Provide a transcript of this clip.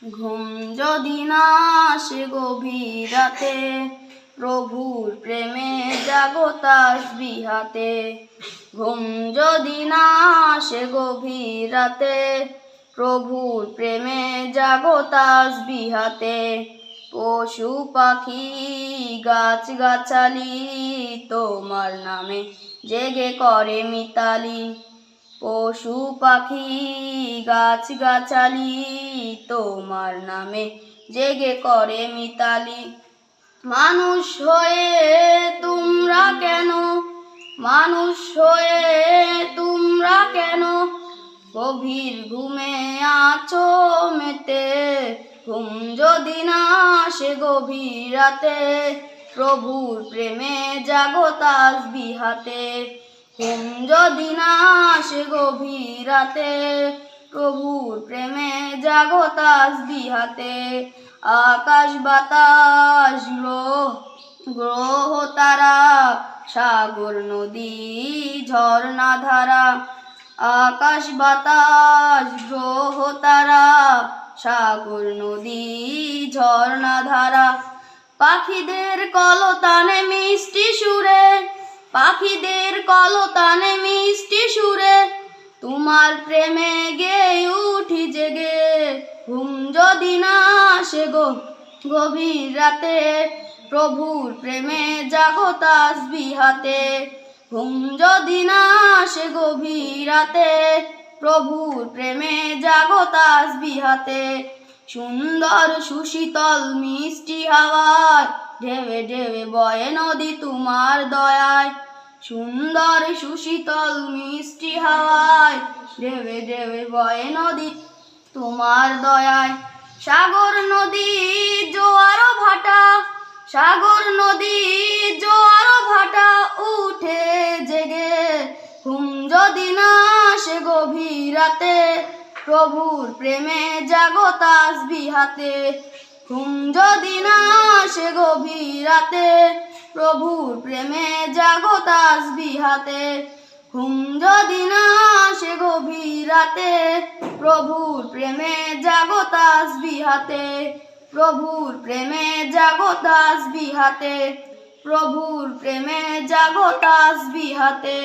ঘুম যদি না আসে গভীর রাতে, প্রভুর প্রেমে জাগো তাসবিহ হাতে। ঘুম যদি না আসে গভীর রাতে, প্রভুর প্রেমে জাগো তাসবিহ হাতে। পশু পাখি গাছ গাছালি তোমার নামে জেগে করে মিতালি। পশু পাখি গাছ গাছালি তোমার নামে জেগে করে মিতালি। মানুষ হয়ে তোমরা কেন, মানুষ হয়ে তোমরা কেন গভীর ঘুমে আছো মেতে। ঘুম যদি না আসে গভীর রাতে, প্রভুর প্রেমে জাগো তাসবিহ হাতে। ঘুম যদি না আসে গভীর রাতে, প্রভুর প্রেমে জাগো তাসবিহ হাতে। আকাশ বাতাস গ্রহ তারা, সাগর নদী ঝর্ণা ধারা। আকাশ বাতাস গ্রহ তারা, সাগর নদী ঝর্ণা ধারা। পাখিদের কলতানে মিষ্টি সুরে, পাখিদের কলতানে মিষ্টি সুরে তোমার প্রেমে গেয়ে উঠি জেগে। ঘুম যদি না আসে গভীর রাতে, প্রভুর প্রেমে জাগো তাসবিহ হাতে। ঘুম যদি না আসে গভীর রাতে, প্রভুর প্রেমে জাগো তাসবিহ হাতে। সুন্দর সুশীতল মিষ্টি হাওয়ায় ঢেবে ঢেবে বয়ে নদী তোমার দয়ায়। সুন্দর সুশীতল মিষ্টি হাওয়ায় ঢেবে ঢেবে বয়ে নদী তোমার দয়ায়। সাগর নদী জোয়ার ভাটা, সাগর নদী জোয়ার ভাটা উঠে জেগে। ঘুম যদি না আসে গভীর রাতে, প্রভুর প্রেমে জাগো তাসবিহ হাতে। ঘুম যদি না আসে গভীর রাতে, প্রভুর প্রেমে জাগো তাসবিহ হাতে। ঘুম যদি না আসে গভীর রাতে, প্রভুর প্রেমে জাগো তাসবিহ হাতে। প্রভুর প্রেমে জাগো তাসবিহ হাতে। প্রভুর প্রেমে জাগো তাসবিহ হাতে।